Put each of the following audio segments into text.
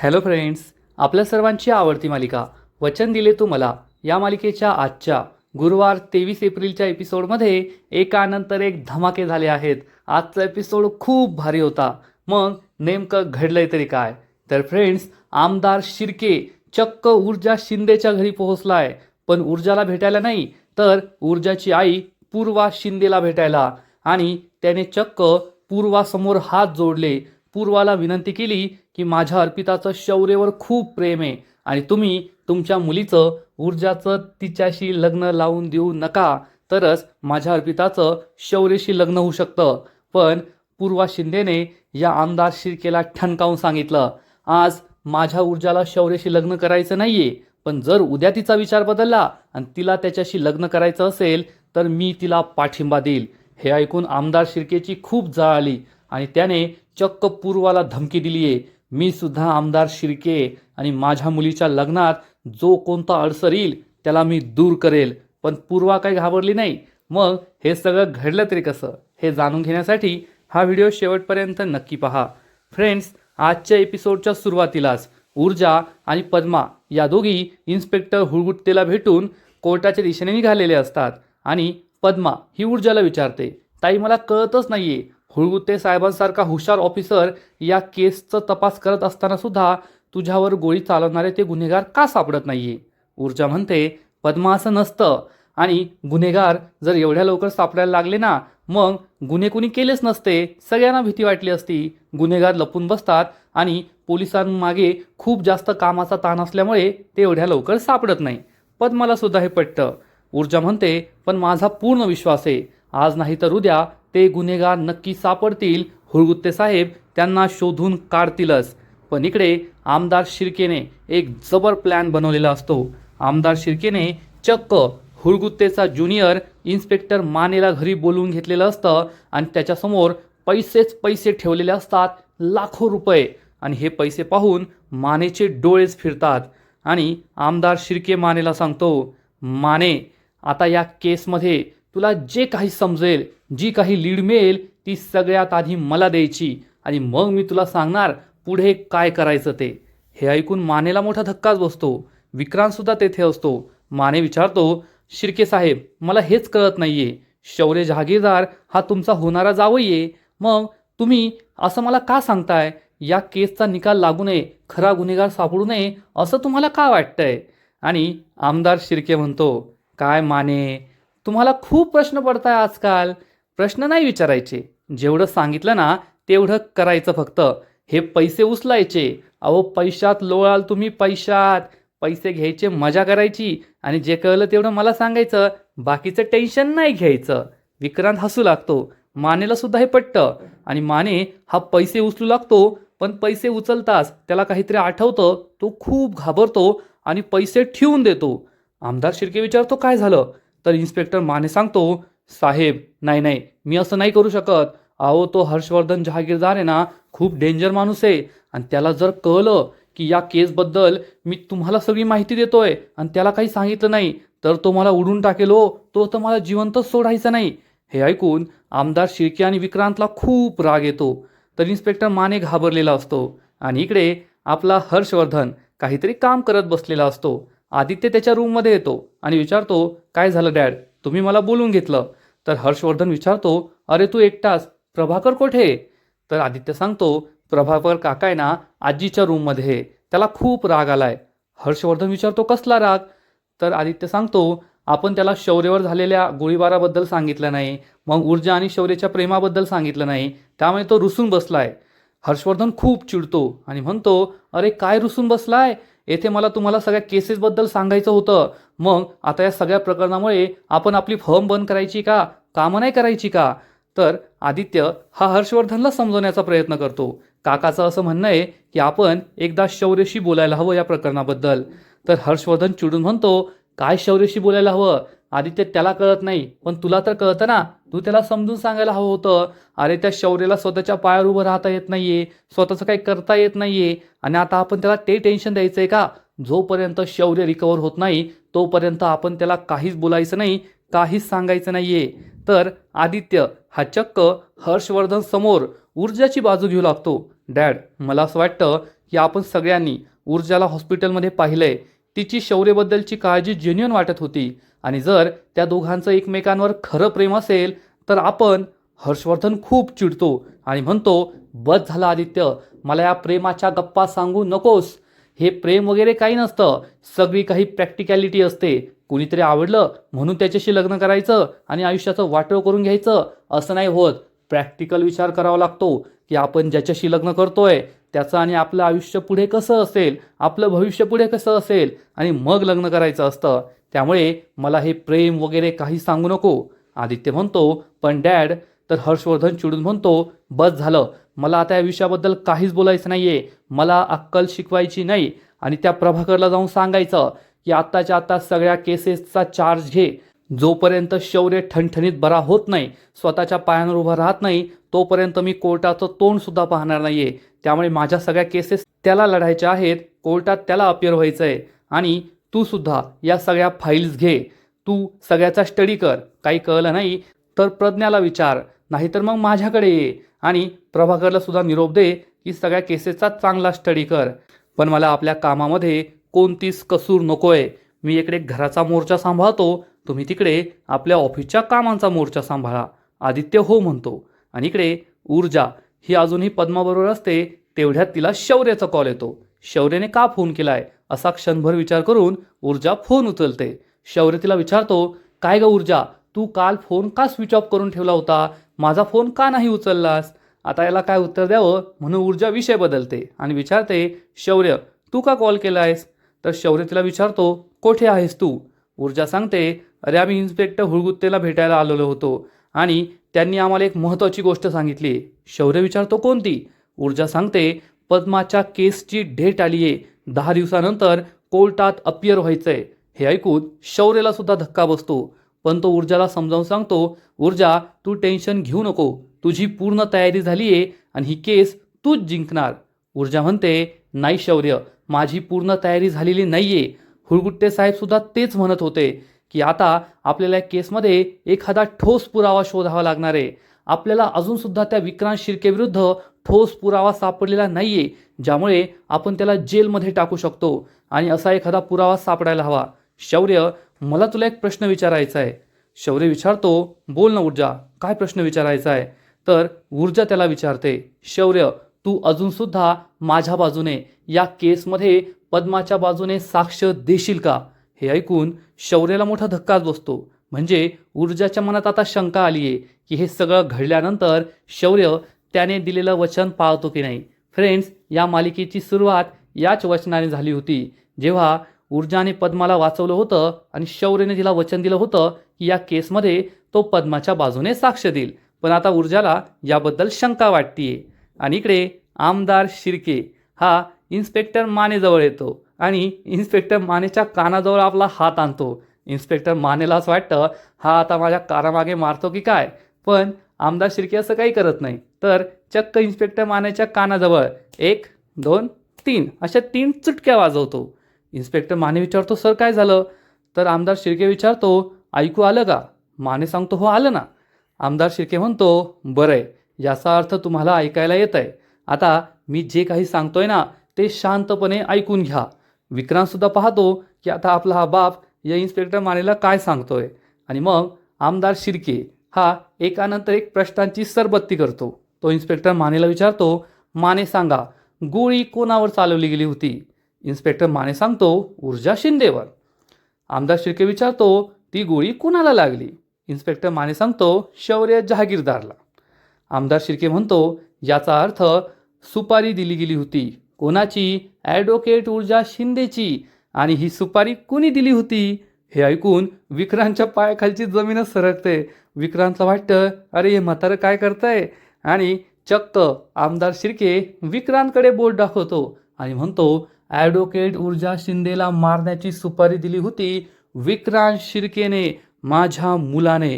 Hello friends, आपल्या सर्वांची आवडती मालिका वचन दिले तू मला या मालिकेच्या आजच्या गुरुवार 23 एप्रिलच्या एपिसोडमध्ये एकानंतर एक धमाके झाले आहेत. आजचा एपिसोड खूप भारी होता. मग नेमकं घडलंय तरी काय? तर फ्रेंड्स, आमदार शिर्के चक्क ऊर्जा शिंदेच्या घरी पोहोचलाय. पण ऊर्जाला भेटायला नाही, तर ऊर्जाची आई पूर्वा शिंदेला भेटायला. आणि त्याने चक्क पूर्वासमोर हात जोडले. पूर्वाला विनंती केली की माझ्या अर्पिताचं शौर्यवर खूप प्रेम आहे आणि तुम्ही तुमच्या मुलीचं ऊर्जाचं तिच्याशी लग्न लावून देऊ नका, तरच माझ्या अर्पिताचं शौर्यशी लग्न होऊ शकतं. पण पूर्वा शिंदेने या आमदार शिर्केला ठणकावून सांगितलं, आज माझ्या ऊर्जाला शौर्यशी लग्न करायचं नाहीये, पण जर उद्या तिचा विचार बदलला आणि तिला त्याच्याशी लग्न करायचं असेल तर मी तिला पाठिंबा देईल. हे ऐकून आमदार शिर्केची खूप जाळ आली आणि त्याने चक्क पूर्वाला धमकी दिली आहे, मी सुद्धा आमदार शिर्के आणि माझ्या मुलीच्या लग्नात जो कोणता अडसर येईल त्याला मी दूर करेल. पण पूर्वा काही घाबरली नाही. मग हे सगळं घडलं तरी कसं, हे जाणून घेण्यासाठी हा व्हिडिओ शेवटपर्यंत नक्की पहा. फ्रेंड्स, आजच्या एपिसोडच्या सुरुवातीलाच ऊर्जा आणि पद्मा या दोघी इन्स्पेक्टर हुळगुट्टेला भेटून कोर्टाच्या दिशेने निघालेले असतात. आणि पद्मा ही ऊर्जाला विचारते, ताई मला कळतच नाहीये, हुळगुट्टे साहेबांसारखा हुशार ऑफिसर या केसचा तपास करत असताना सुद्धा तुझ्यावर गोळी चालवणारे ते गुन्हेगार का सापडत नाहीये? ऊर्जा म्हणते, पद्मा असं नसतं, आणि गुन्हेगार जर एवढ्या लवकर सापडायला लागले ना, मग गुन्हे कुणी केलेच नसते, सगळ्यांना भीती वाटली असती. गुन्हेगार लपून बसतात आणि पोलिसांमागे खूप जास्त कामाचा ताण असल्यामुळे ते एवढ्या लवकर सापडत नाही. पद्माला सुद्धा हे पटतं. ऊर्जा म्हणते, पण माझा पूर्ण विश्वास आहे, आज नाही तर उद्या ते गुन्हेगार नक्की सापडतील. हुळगुट्टे साहेब त्यांना शोधून काढतीलच. पण इकडे आमदार शिर्केने एक जबर प्लॅन बनवलेला असतो. आमदार शिर्केने चक्क हुळगुट्टेचा ज्युनियर इन्स्पेक्टर मानेला घरी बोलवून घेतलेलं असतं आणि त्याच्यासमोर पैसेच पैसे ठेवलेले असतात, लाखो रुपये. आणि हे पैसे पाहून मानेचे डोळेच फिरतात. आणि आमदार शिर्के मानेला सांगतो, माने, आता या केसमध्ये तुला जे काही समजेल, जी काही लीड मिळेल ती सगळ्यात आधी मला द्यायची आणि मग मी तुला सांगणार पुढे काय करायचं ते. हे ऐकून मानेला मोठा धक्काच बसतो. विक्रांत सुद्धा तेथे असतो. माने विचारतो, शिर्के साहेब, मला हेच कळत नाहीये, शौर्य जहागीरदार हा तुमचा होणारा जावई आहे, मग तुम्ही असं मला का सांगताय? या केसचा निकाल लागू नये, खरा गुन्हेगार सापडू नये असं तुम्हाला का वाटतंय? आणि आमदार शिर्के म्हणतो, काय माने, तुम्हाला खूप प्रश्न पडताय आजकाल. प्रश्न नाही विचारायचे, जेवढं सांगितलं ना तेवढं करायचं फक्त. हे पैसे उचलायचे. अहो, पैशात लोळाल तुम्ही, पैशात. पैसे घ्यायचे, मजा करायची आणि जे कळलं तेवढं मला सांगायचं, बाकीचं टेन्शन नाही घ्यायचं. विक्रांत हसू लागतो. मानेला सुद्धा हे पटतं आणि माने हा पैसे उचलू लागतो. पण पैसे उचलताच त्याला काहीतरी आठवतं. तो खूप घाबरतो आणि पैसे ठेवून देतो. आमदार शिर्के विचारतो, काय झालं? तर इन्स्पेक्टर माने सांगतो, साहेब, नाही नाही, मी असं नाही करू शकत. अहो, तो हर्षवर्धन जहागीरदार आहे ना, खूप डेंजर माणूस आहे आणि त्याला जर कळलं की या केसबद्दल मी तुम्हाला सगळी माहिती देतोय आणि त्याला काही सांगितलं नाही तर तो मला उडून टाकेल हो, तो तर मला जिवंतच सोडायचा नाही. हे ऐकून आमदार शिर्के आणि विक्रांतला खूप राग येतो. तर इन्स्पेक्टर माने घाबरलेला असतो आणि इकडे आपला हर्षवर्धन काहीतरी काम करत बसलेला असतो. आदित्य त्याच्या रूममध्ये येतो आणि विचारतो, काय झालं डॅड, तुम्ही मला बोलून घेतलं? तर हर्षवर्धन विचारतो, अरे तू एकटाच, प्रभाकर कुठे? तर आदित्य सांगतो, प्रभाकर काका आहे ना आजीच्या रूममध्ये, त्याला खूप राग आलाय. हर्षवर्धन विचारतो, कसला राग? तर आदित्य सांगतो, आपण त्याला शौर्यावर झालेल्या गोळीबाराबद्दल सांगितलं नाही, मग ऊर्जा आणि शौर्याच्या प्रेमाबद्दल सांगितलं नाही, त्यामुळे तो रुसून बसलाय. हर्षवर्धन खूप चिडतो आणि म्हणतो, अरे काय रुसून बसलाय? येथे मला तुम्हाला सगळ्या केसेसबद्दल सांगायचं होतं. मग आता या सगळ्या प्रकरणामुळे आपण आपली फर्म बंद करायची का, कामं नाही करायची का? तर आदित्य हा हर्षवर्धनला समजवण्याचा प्रयत्न करतो. काकाचं असं म्हणणं आहे की आपण एकदा शौर्यशी बोलायला हवं या प्रकरणाबद्दल. तर हर्षवर्धन चिडून म्हणतो, काय शौर्यशी बोलायला हवं? आदित्य, त्याला कळत नाही पण तुला तर कळतं ना, तू त्याला समजून सांगायला हवं होतं. अरे, त्या शौर्याला स्वतःच्या पायावर उभं राहता येत नाहीये, स्वतःचं काही करता येत नाहीये आणि आता आपण त्याला ते टेन्शन द्यायचंय का? जोपर्यंत शौर्य रिकवर होत नाही तोपर्यंत आपण त्याला काहीच बोलायचं नाही, काहीच सांगायचं नाहीये. तर आदित्य हा चक्क हर्षवर्धन समोर ऊर्जाची बाजू घेऊ लागतो. डॅड, मला असं वाटतं की आपण सगळ्यांनी ऊर्जाला हॉस्पिटलमध्ये पाहिलंय, तिची शौर्यबद्दलची काळजी जेन्युइन वाटत होती आणि जर त्या दोघांचं एकमेकांवर खरं प्रेम असेल तर आपण हर्षवर्धन खूप चिडतो आणि म्हणतो, बस झालं आदित्य, मला या प्रेमाच्या गप्पा सांगू नकोस. हे प्रेम वगैरे काही नसतं, सगळी काही प्रॅक्टिकॅलिटी असते. कुणीतरी आवडलं म्हणून त्याच्याशी लग्न करायचं आणि आयुष्याचं वाटोळं करून घ्यायचं असं नाही होत. प्रॅक्टिकल विचार करावा लागतो की आपण ज्याच्याशी लग्न करतोय त्याचं आणि आपलं आयुष्य पुढे कसं असेल, आपलं भविष्य पुढे कसं असेल आणि मग लग्न करायचं असतं. त्यामुळे मला हे प्रेम वगैरे काही सांगू नको. आदित्य म्हणतो, पण डॅड. तर हर्षवर्धन चिडून म्हणतो, बस झालं, मला आता या विषयाबद्दल काहीच बोलायचं नाहीये. मला अक्कल शिकवायची नाही आणि त्या प्रभाकरला जाऊन सांगायचं की आत्ताच्या आत्ता सगळ्या केसेसचा चार्ज घे. जोपर्यंत शौर्य ठणठणीत बरा होत नाही, स्वतःच्या पायांवर उभा राहत नाही, तोपर्यंत मी कोर्टाचं तोंडसुद्धा पाहणार नाहीये. त्यामुळे माझ्या सगळ्या केसेस त्याला लढायच्या आहेत, कोर्टात त्याला अपिअर व्हायचं आहे. आणि तू सुद्धा या सगळ्या फाईल्स घे, तू सगळ्याचा स्टडी कर. काही कळलं नाही तर प्रज्ञाला विचार, नाहीतर मग माझ्याकडे ये आणि प्रभाकरला सुद्धा निरोप दे की सगळ्या केसेसचा चांगला स्टडी कर. पण मला आपल्या कामामध्ये कोणतीच कसूर नकोय. मी इकडे घराचा मोर्चा सांभाळतो, तुम्ही तिकडे आपल्या ऑफिसच्या कामांचा मोर्चा सांभाळा. आदित्य हो म्हणतो आणि इकडे ऊर्जा ही अजूनही पद्माबरोबर असते. तेवढ्यात तिला शौर्याचा कॉल येतो. शौर्याने का फोन केलाय असा क्षणभर विचार करून ऊर्जा फोन उचलते. शौर्य तिला विचारतो, काय ग ऊर्जा, तू काल फोन का स्विच ऑफ करून ठेवला होता, माझा फोन का नाही उचललास? आता याला काय उत्तर द्यावं म्हणून ऊर्जा विषय बदलते आणि विचारते, शौर्य तू का कॉल केलायस? तर शौर्य तिला विचारतो, कोठे आहेस तू? ऊर्जा सांगते, अरे आम्ही इन्स्पेक्टर हुळगुत्तेला भेटायला आलेलो होतो आणि त्यांनी आम्हाला एक महत्त्वाची गोष्ट सांगितली. शौर्य विचारतो, कोणती? ऊर्जा सांगते, पद्माच्या केसची डेट आली आहे, 10 दिवसानंतर कोर्टात अपिअर व्हायचंय. हे ऐकून शौर्यला सुद्धा धक्का बसतो, पण तो ऊर्जाला समजावून सांगतो, ऊर्जा तू टेन्शन घेऊ नको, तुझी पूर्ण तयारी झाली आहे आणि ही केस तूच जिंकणार. ऊर्जा म्हणते, नाही शौर्य, माझी पूर्ण तयारी झालेली नाहीये. हुळगुट्टे साहेब सुद्धा तेच म्हणत होते की आता आपल्याला या केसमध्ये एखादा ठोस पुरावा शोधावा लागणार आहे. आपल्याला अजूनसुद्धा त्या विक्रांत शिर्केविरुद्ध ठोस पुरावा सापडलेला नाहीये, ज्यामुळे आपण त्याला जेलमध्ये टाकू शकतो आणि असा एखादा पुरावा सापडायला हवा. शौर्य, मला तुला एक प्रश्न विचारायचा आहे. शौर्य विचारतो, बोल ना ऊर्जा, काय प्रश्न विचारायचा आहे? तर ऊर्जा त्याला विचारते, शौर्य तू अजूनसुद्धा माझ्या बाजूने या केसमध्ये पद्माच्या बाजूने साक्ष देशील का? हे ऐकून शौर्याला मोठा धक्काच बसतो. म्हणजे ऊर्जाच्या मनात आता शंका आली आहे की हे सगळं घडल्यानंतर शौर्य त्याने दिलेलं वचन पाळतो की नाही. फ्रेंड्स, या मालिकेची सुरुवात याच वचनाने झाली होती, जेव्हा ऊर्जाने पद्माला वाचवलं होतं आणि शौर्यने तिला वचन दिलं होतं की या केसमध्ये तो पद्माच्या बाजूने साक्ष देईल. पण आता ऊर्जाला याबद्दल शंका वाटतीये. आणि इकडे आमदार शिर्के हा इन्स्पेक्टर मानेजवळ येतो आणि इन्स्पेक्टर मानेच्या कानाजवळ आपला हात आणतो. इन्स्पेक्टर मानेला असं वाटतं, हा आता माझ्या कानामागे मारतो की काय, पण आमदार शिर्के असं काही करत नाही. तर चक्क इन्स्पेक्टर मानेच्या कानाजवळ 1, 2, 3 अशा 3 चुटक्या वाजवतो. इन्स्पेक्टर माने विचारतो, सर काय झालं? तर आमदार शिर्के विचारतो, ऐकू आलं का? माने सांगतो, हो आलं ना. आमदार शिर्के म्हणतो, बरं आहे, याचा अर्थ तुम्हाला ऐकायला येत आहे. आता मी जे काही सांगतोय ना ते शांतपणे ऐकून घ्या. विक्रांतसुद्धा पाहतो की आता आपला हा बाप या इन्स्पेक्टर मानेला काय सांगतोय. आणि मग आमदार शिर्के हा एकानंतर एक प्रश्नांची सरबत्ती करतो. तो इन्स्पेक्टर मानेला विचारतो, माने सांगा, गोळी कोणावर चालवली गेली होती? इन्स्पेक्टर माने सांगतो, ऊर्जा शिंदेवर. आमदार शिर्के विचारतो, ती गोळी कोणाला लागली? इन्स्पेक्टर माने सांगतो, शौर्य जहागीरदारला. आमदार शिर्के म्हणतो, याचा अर्थ सुपारी दिली गेली होती. कोणाची? ॲडव्होकेट ऊर्जा शिंदेची. आणि ही सुपारी कुणी दिली होती? हे ऐकून विक्रांतच्या पायाखालची जमीनच सरकते. विक्रांतला वाटतं, अरे हे म्हातारं काय करतंय? आणि चक्क आमदार शिर्के विक्रांतकडे बोट दाखवतो आणि म्हणतो, ॲडव्होकेट ऊर्जा शिंदेला मारण्याची सुपारी दिली होती विक्रांत शिर्केने, माझ्या मुलाने.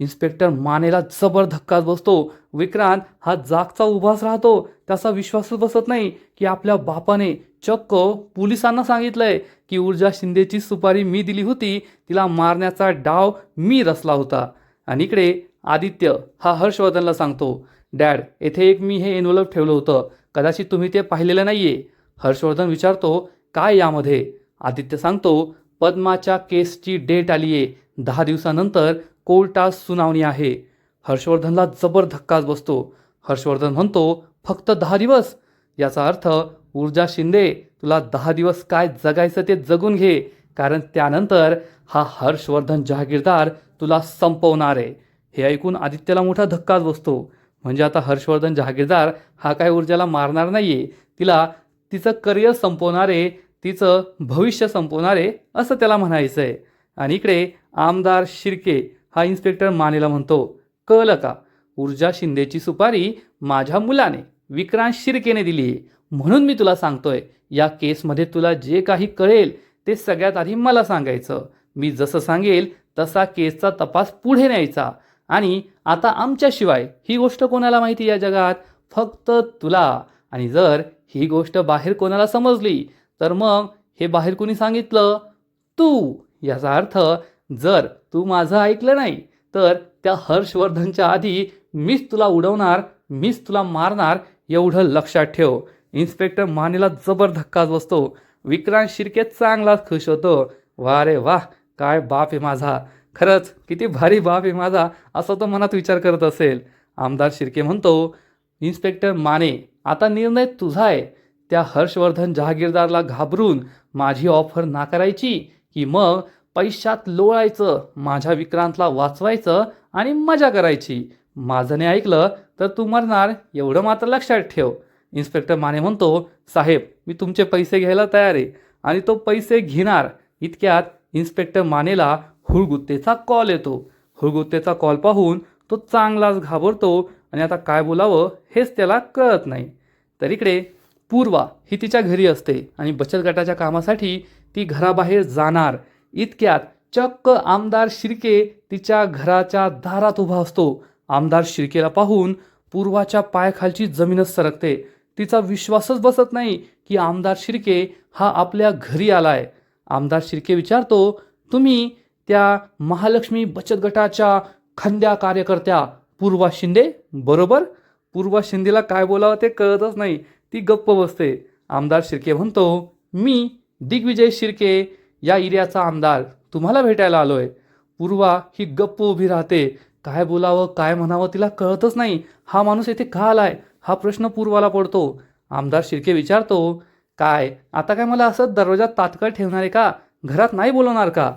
इन्स्पेक्टर मानेला जबर धक्काच बसतो. विक्रांत हा जागचा उभाच राहतो. त्याचा विश्वासच बसत नाही की आपल्या बापाने चक्क पोलिसांना सांगितलंय की ऊर्जा शिंदेची सुपारी मी दिली होती, तिला मारण्याचा डाव मी रचला होता. आणि इकडे आदित्य हा हर्षवर्धनला सांगतो, डॅड येथे एक मी हे एन्व्हलप ठेवलं होतं, कदाचित तुम्ही ते पाहिलेलं नाहीये. हर्षवर्धन विचारतो, काय यामध्ये? आदित्य सांगतो, पद्माच्या केसची डेट आली आहे, 10 दिवसानंतर कोर्टात सुनावणी आहे. हर्षवर्धनला जबर धक्काच बसतो. हर्षवर्धन म्हणतो, फक्त 10 दिवस? याचा अर्थ ऊर्जा शिंदे, तुला 10 दिवस काय जगायचं ते जगून घे, कारण त्यानंतर हा हर्षवर्धन जहागीरदार तुला संपवणार आहे. हे ऐकून आदित्यला मोठा धक्काच बसतो. म्हणजे आता हर्षवर्धन जहागीरदार हा काय ऊर्जाला मारणार नाहीये, तिला तिचं करिअर संपवणारे, तिचं भविष्य संपवणारे असं त्याला म्हणायचं आहे. आणि इकडे आमदार शिर्के हा इन्स्पेक्टर मानेला म्हणतो, कळलं का, ऊर्जा शिंदेची सुपारी माझ्या मुलाने विक्रांत शिर्केने दिली आहे, म्हणून मी तुला सांगतोय, या केसमध्ये तुला जे काही कळेल ते सगळ्यात आधी मला सांगायचं. मी जसं सांगेल तसा केसचा तपास पुढे न्यायचा. आणि आता आमच्याशिवाय ही गोष्ट कोणाला माहिती या जगात? फक्त तुला. आणि जर ही गोष्ट बाहेर कोणाला समजली तर मग हे बाहेर कोणी सांगितलं? तू. याचा अर्थ जर तू माझं ऐकलं नाही तर त्या हर्षवर्धनच्या आधी मीच तुला उडवणार, मीच तुला मारणार, एवढं लक्षात ठेव. इन्स्पेक्टर मानेला जबर धक्काच बसतो. विक्रांत शिर्के चांगलाच खुश होतो. वा रे वा, काय बाप आहे माझा, खरंच किती भारी बाप आहे माझा, असं तो मनात विचार करत असेल. आमदार शिर्के म्हणतो, इन्स्पेक्टर माने, आता निर्णय तुझा आहे. त्या हर्षवर्धन जहागीरदारला घाबरून माझी ऑफर नाकारायची की मग पैशात लोळायचं, माझ्या विक्रांतला वाचवायचं आणि मजा करायची? माझं नाही ऐकलं तर तू मरणार, एवढं मात्र लक्षात ठेव. इन्स्पेक्टर माने म्हणतो, साहेब, मी तुमचे पैसे घ्यायला तयार आहे आणि तो पैसे घेणार. इतक्यात इन्स्पेक्टर मानेला हुळगुत्तेचा कॉल येतो. हुळगुत्तेचा कॉल पाहून तो चांगलाच घाबरतो आणि आता काय बोलावं हेच त्याला कळत नाही. तर इकडे पूर्वा ही तिच्या घरी असते आणि बचत गटाच्या कामासाठी ती घराबाहेर जाणार. इतक्यात चक्क आमदार शिर्के तिच्या घराच्या दारात उभा असतो. आमदार शिर्केला पाहून पूर्वाच्या पायाखालची जमीनच सरकते. तिचा विश्वासच बसत नाही की आमदार शिर्के हा आपल्या घरी आलाय. आमदार शिर्के विचारतो, तुम्ही त्या महालक्ष्मी बचत गटाच्या खंद्या कार्यकर्त्या पूर्वा शिंदे बरोबर? पूर्वा शिंदेला काय बोलावं ते कळतच नाही, ती गप्प बसते. आमदार शिर्के म्हणतो, मी दिग्विजय शिर्के, या एरियाचा आमदार, तुम्हाला भेटायला आलोय. पूर्वा ही गप्प उभी राहते. काय बोलावं काय म्हणावं तिला कळतच नाही. हा माणूस येथे का आलाय हा प्रश्न पूर्वाला पडतो. आमदार शिर्के विचारतो, काय आता काय मला असं दरवाजात तात्काळ ठेवणार आहे का? घरात नाही बोलवणार का?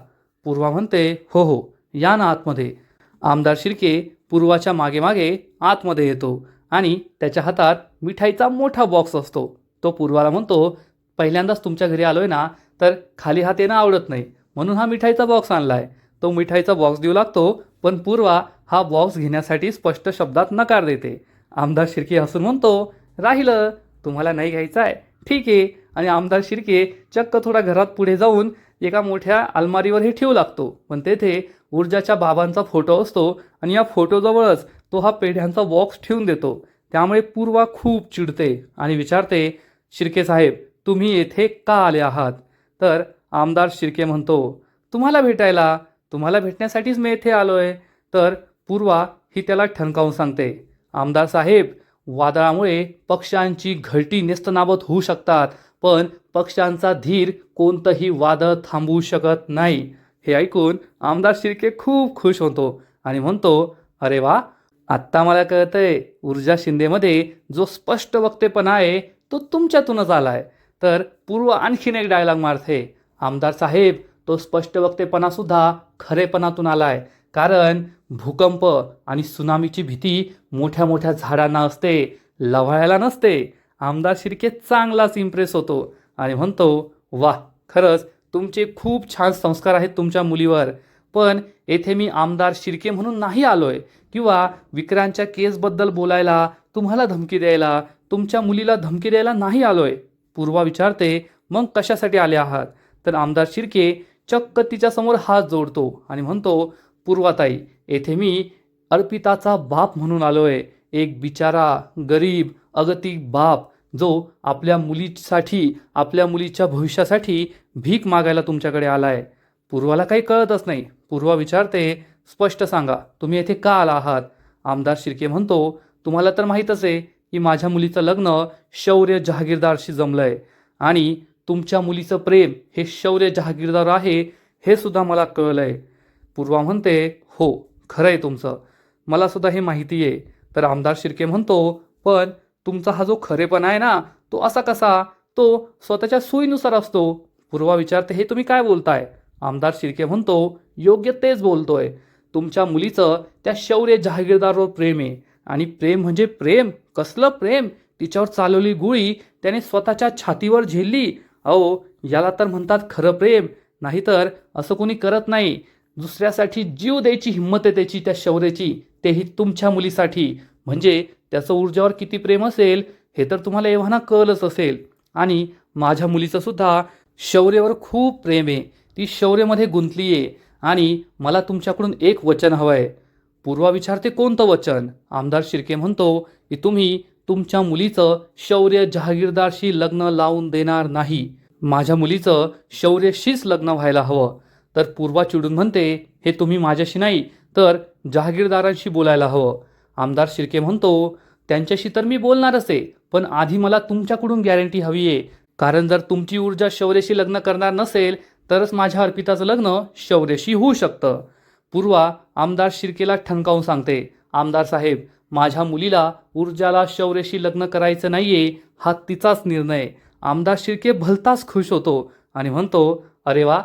पूर्वा म्हणते, हो हो, या ना आतमध्ये. आमदार शिर्के पूर्वाच्या मागे मागे आतमध्ये येतो आणि त्याच्या हातात मिठाईचा मोठा बॉक्स असतो. तो पूर्वाला म्हणतो, पहिल्यांदाच तुमच्या घरी आलोय ना, तर खाली हात येणं आवडत नाही, म्हणून हा मिठाईचा बॉक्स आणलाय. तो मिठाईचा बॉक्स देऊ लागतो, पण पूर्वा हा बॉक्स घेण्यासाठी स्पष्ट शब्दात नकार देते. आमदार शिर्के हसून म्हणतो, राहिलं, तुम्हाला नाही घ्यायचं आहे, ठीक आहे. आणि आमदार शिर्के चक्क थोडा घरात पुढे जाऊन एका मोठ्या अलमारीवर हे ठेवू लागतो, पण तेथे ऊर्जाच्या बाबांचा फोटो असतो आणि या फोटोजवळच तो हा पेढ्यांचा बॉक्स ठेवून देतो. त्यामुळे पूर्वा खूप चिडते आणि विचारते, शिर्के साहेब, तुम्ही येथे का आले आहात? तर आमदार शिर्के म्हणतो, तुम्हाला भेटायला, तुम्हाला भेटण्यासाठीच मी येथे आलोय. तर पूर्वा ही त्याला ठणकावून सांगते, आमदार साहेब, वादळामुळे पक्ष्यांची घरटी नेस्तनाबूत होऊ शकतात, पण पक्ष्यांचा धीर कोणतंही वादळ थांबवू शकत नाही. हे ऐकून आमदार शिर्के खूप खुश होतो आणि म्हणतो, अरे वा, आत्ता मला कळतंय, ऊर्जा शिंदेमध्ये जो स्पष्ट वक्तेपणा आहे तो तुमच्यातूनच आलाय. तर पूर्व आणखीन एक डायलॉग मारते, आमदार साहेब, तो स्पष्ट वक्तेपणासुद्धा खरेपणातून आलाय, कारण भूकंप आणि सुनामीची भीती मोठ्या मोठ्या झाडांना असते, लव्हाळ्याला नसते. आमदार शिर्के चांगलाच इम्प्रेस होतो आणि म्हणतो, वाह, खरंच तुमचे खूप छान संस्कार आहेत तुमच्या मुलीवर. पण येथे मी आमदार शिर्के म्हणून नाही आलोय किंवा विक्रांतच्या केसबद्दल बोलायला, तुम्हाला धमकी द्यायला, तुमच्या मुलीला धमकी द्यायला नाही आलोय. पूर्वा विचारते, मग कशासाठी आले आहात? तर आमदार शिर्के चक्क तिच्यासमोर हात जोडतो आणि म्हणतो, पूर्वाताई, येथे मी अर्पिताचा बाप म्हणून आलोय. एक बिचारा गरीब अगतिक बाप जो आपल्या मुलीसाठी, आपल्या मुलीच्या भविष्यासाठी भीक मागायला तुमच्याकडे आलाय. पूर्वाला काही कळतच नाही. पूर्वा विचारते, स्पष्ट सांगा, तुम्ही येथे का आला आहात? आमदार शिर्के म्हणतो, तुम्हाला तर माहीतच आहे की माझ्या मुलीचं लग्न शौर्य जहागीरदारशी जमलंय आणि तुमच्या मुलीचं प्रेम हे शौर्य जहागीरदार आहे हे सुद्धा मला कळलंय. पूर्वा म्हणते, हो खरं आहे तुमचं, मला सुद्धा हे माहिती आहे. तर आमदार शिर्के म्हणतो, पण तुमचा हा जो खरेपणा आहे ना, तो असा कसा? तो स्वतःच्या सोयीनुसार असतो. पूर्वा विचारते, हे तुम्ही काय बोलताय? आमदार शिर्के म्हणतो, योग्य तेच बोलतोय. तुमच्या मुलीचं त्या शौर्य जहागीरदारवर प्रेम आहे. आणि प्रेम म्हणजे प्रेम, कसलं प्रेम? तिच्यावर चालवली गोळी त्याने स्वतःच्या छातीवर झेलली. अहो, याला तर म्हणतात खरं प्रेम. नाहीतर असं कोणी करत नाही. दुसऱ्यासाठी जीव द्यायची हिंमत आहे त्याची, त्या शौर्याची, तेही तुमच्या मुलीसाठी. म्हणजे त्याचं ऊर्जावर किती प्रेम असेल हे तर तुम्हाला एव्हाना कळलंच असेल. आणि माझ्या मुलीचं सुद्धा शौर्यावर खूप प्रेम आहे. ती शौर्यामध्ये गुंतली आहे. आणि मला तुमच्याकडून एक वचन हवं आहे. पूर्वा विचारते, कोणतं वचन? आमदार शिर्के म्हणतो की तुम्ही तुमच्या मुलीचं शौर्य जहागीरदारशी लग्न लावून देणार नाही. माझ्या मुलीचं शौर्यशीच लग्न व्हायला हवं. तर पूर्वा चिडून म्हणते, हे तुम्ही माझ्याशी नाही तर जहागीरदारांशी बोलायला हवं. आमदार शिर्के म्हणतो, त्यांच्याशी तर मी बोलणारच आहे, पण आधी मला तुमच्याकडून गॅरंटी हवी आहे. कारण जर तुमची ऊर्जा शौर्याशी लग्न करणार नसेल तरच माझ्या अर्पिताचं लग्न शौर्याशी होऊ शकतं. पूर्वा आमदार शिर्केला ठणकावून सांगते, आमदार साहेब, माझ्या मुलीला ऊर्जाला शौर्याशी लग्न करायचं नाहीये, हा तिचाच निर्णय. आमदार शिर्के भलताच खुश होतो आणि म्हणतो, अरे वा,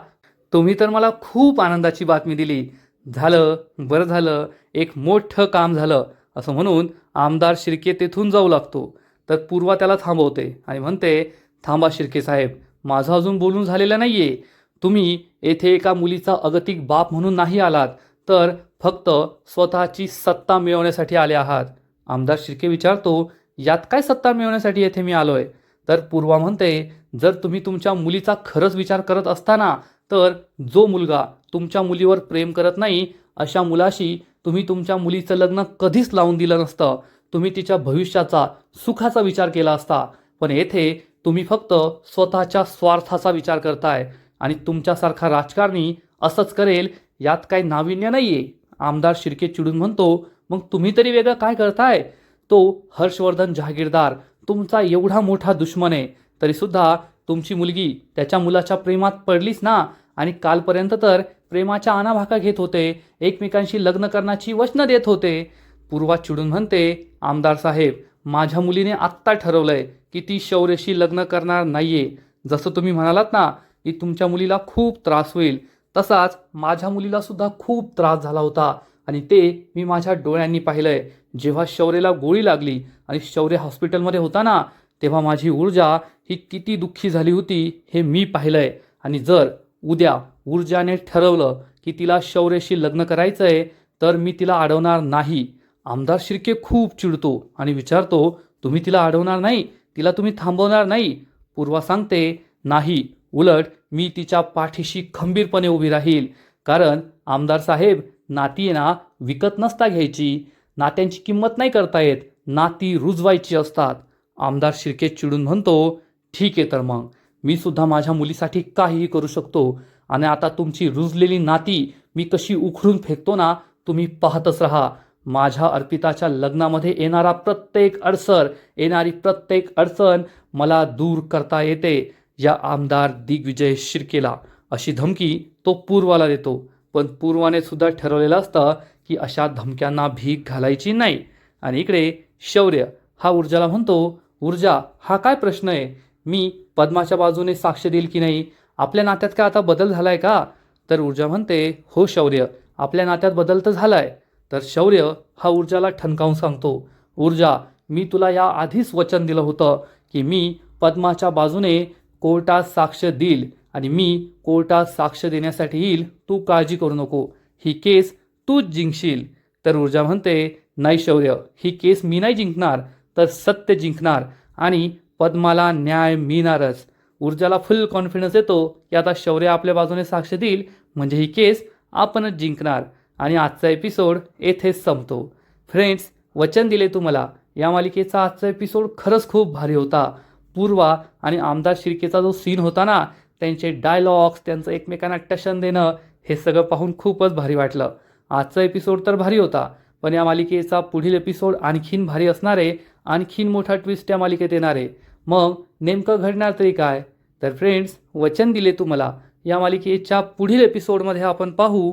तुम्ही तर मला खूप आनंदाची बातमी दिली. झालं, बरं झालं, एक मोठं काम झालं. असं म्हणून आमदार शिर्के तेथून जाऊ लागतो. तर पूर्वा त्याला थांबवते आणि म्हणते, थांबा शिर्के साहेब, माझं अजून बोलून झालेलं नाहीये. तुम्ही येथे एका मुलीचा अगतिक बाप म्हणून नाही आलात, तर फक्त स्वतःची सत्ता मिळवण्यासाठी आले आहात. आमदार शिर्के विचारतो, यात काय सत्ता मिळवण्यासाठी येथे मी आलोय? तर पूर्वा म्हणते, जर तुम्ही तुमच्या मुलीचा खरंच विचार करत असताना तर जो मुलगा तुमच्या मुलीवर प्रेम करत नाही अशा मुलाशी तुम्ही तुमच्या मुलीचं लग्न कधीच लावून दिलं नसतं. तुम्ही तिच्या भविष्याचा, सुखाचा विचार केला असता. पण येथे तुम्ही फक्त स्वतःच्या स्वार्थाचा विचार करताय. आणि तुमच्यासारखा राजकारणी असंच करेल यात काही नाविन्य नाहीये. आमदार शिर्के चिडून म्हणतो, मग तुम्ही तरी वेगळं काय करताय? तो हर्षवर्धन जहागीरदार तुमचा एवढा मोठा दुश्मन आहे, तरीसुद्धा तुमची मुलगी त्याच्या मुलाच्या प्रेमात पडलीच ना. आणि कालपर्यंत तर प्रेमाच्या आणाभाका घेत होते, एकमेकांशी लग्न करण्याची वचनं देत होते. पूर्वा चिडून म्हणते, आमदार साहेब, माझ्या मुलीने आत्ता ठरवलंय की ती शौर्याशी लग्न करणार नाहीये. जसं तुम्ही म्हणालात ना की तुमच्या मुलीला खूप त्रास होईल, तसाच माझ्या मुलीला सुद्धा खूप त्रास झाला होता. आणि ते मी माझ्या डोळ्यांनी पाहिलंय. जेव्हा शौर्याला गोळी लागली आणि शौर्य हॉस्पिटलमध्ये होता ना, तेव्हा माझी ऊर्जा ही किती दुःखी झाली होती हे मी पाहिलंय. आणि जर उद्या ऊर्जाने ठरवलं की तिला शौर्याशी लग्न करायचंय तर मी तिला अडवणार नाही. आमदार शिर्के खूप चिडतो आणि विचारतो, तुम्ही तिला अडवणार नाही? तिला तुम्ही थांबवणार नाही? पूर्वा सांगते, नाही, उलट मी तिच्या पाठीशी खंबीरपणे उभी राहील. कारण आमदार साहेब, नाती आहे ना विकत नसता घ्यायची. नात्यांची किंमत नाही करता येत, नाती रुजवायची असतात. आमदार शिर्के चिडून म्हणतो, ठीक आहे, तर मग मी सुद्धा माझ्या मुलीसाठी काहीही करू शकतो. आणि आता तुमची रुजलेली नाती मी कशी उखडून फेकतो ना, तुम्ही पाहतच राहा. माझ्या अर्पिताच्या लग्नामध्ये येणारी प्रत्येक अडचण मला दूर करता येते या आमदार दिग्विजय शिर्केला. अशी धमकी तो पूर्वाला देतो. पण पूर्वाने सुद्धा ठरवलेलं असतं की अशा धमक्यांना भीक घालायची नाही. आणि इकडे शौर्य हा ऊर्जाला म्हणतो, ऊर्जा, हा काय प्रश्न आहे? मी पद्माच्या बाजूने साक्ष देईल की नाही? आपल्या नात्यात काय आता बदल झालाय का? तर ऊर्जा म्हणते, हो शौर्य, आपल्या नात्यात बदल तर झालाय. तर शौर्य हा ऊर्जाला ठणकावून सांगतो, ऊर्जा, मी तुला या आधीच वचन दिलं होतं की मी पद्माच्या बाजूने कोर्टात साक्ष देईल आणि मी कोर्टात साक्ष देण्यासाठी येईल. तू काळजी करू नको, ही केस तूच जिंकशील. तर ऊर्जा म्हणते, नाही शौर्य, ही केस मी नाही जिंकणार, तर सत्य जिंकणार आणि पद्माला न्याय मिळणारच. ऊर्जाला फुल कॉन्फिडन्स येतो की आता शौर्य आपल्या बाजूने साक्ष देईल म्हणजे ही केस आपणच जिंकणार. आणि आजचा एपिसोड येथेच संपतो. फ्रेंड्स, वचन दिले तुम्हाला, या मालिकेचा आजचा एपिसोड खरंच खूप भारी होता. पूर्वा आणि आमदार शिर्केचा जो सीन होता ना, त्यांचे डायलॉग्स, त्यांचं एकमेकांना टशन देणं, हे सगळं पाहून खूपच भारी वाटलं. आजचा एपिसोड तर भारी होता, पण या मालिकेचा पुढील एपिसोड आणखीन भारी असणार आहे. आणखीन मोठा ट्विस्ट या मालिकेत येणार आहे. मग नेमकं घडणार तरी काय? तर फ्रेंड्स, वचन दिले तू मला या मालिकेच्या पुढील एपिसोडमध्ये आपण पाहू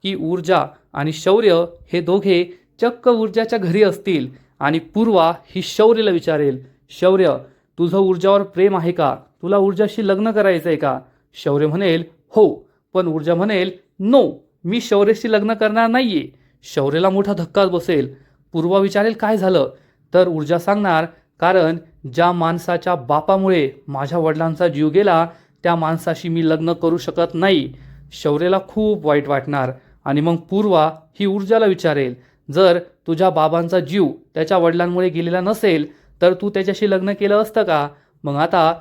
की ऊर्जा आणि शौर्य हे दोघे चक्क ऊर्जाच्या घरी असतील आणि पूर्वा ही शौर्यला विचारेल, शौर्य तुझं ऊर्जावर प्रेम आहे का? तुला ऊर्जाशी लग्न करायचं आहे का? शौर्य म्हणेल हो, पण ऊर्जा म्हणेल नो, मी शौर्यशी लग्न करणार नाहीये. शौर्यला मोठा धक्काच बसेल. पूर्वा विचारेल काय झालं? तर ऊर्जा सांगणार, कारण ज्या माणसाच्या बापामुळे माझ्या वडिलांचा जीव गेला त्या माणसाशी मी लग्न करू शकत नाही. शौर्यला खूप वाईट वाटणार आणि मग पूर्वा ही ऊर्जाला विचारेल, जर तुझ्या बाबांचा जीव त्याच्या वडिलांमुळे गेलेला नसेल तर तू त्याच्याशी लग्न केलं असतं का? मग आता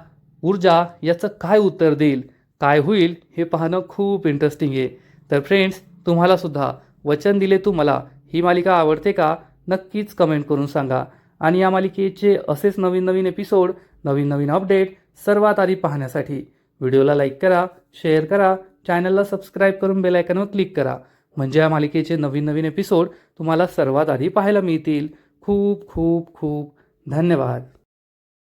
ऊर्जा याचं काय उत्तर देईल? काय होईल हे पाहणं खूप इंटरेस्टिंग आहे. तर फ्रेंड्स, तुम्हाला सुद्धा वचन दिले तू मला ही मालिका आवडते का? नक्कीच कमेंट करून सांगा. आणि या मालिकेचे असेच नवीन नवीन एपिसोड, नवीन नवीन अपडेट सर्वात आधी पाहण्यासाठी व्हिडिओला लाईक करा, शेअर करा, चॅनलला सबस्क्राईब करून बेल आयकॉनवर क्लिक करा. म्हणजे या मालिकेचे नवीन नवीन एपिसोड तुम्हाला सर्वात आधी पाहायला मिळतील. खूप खूप खूप धन्यवाद.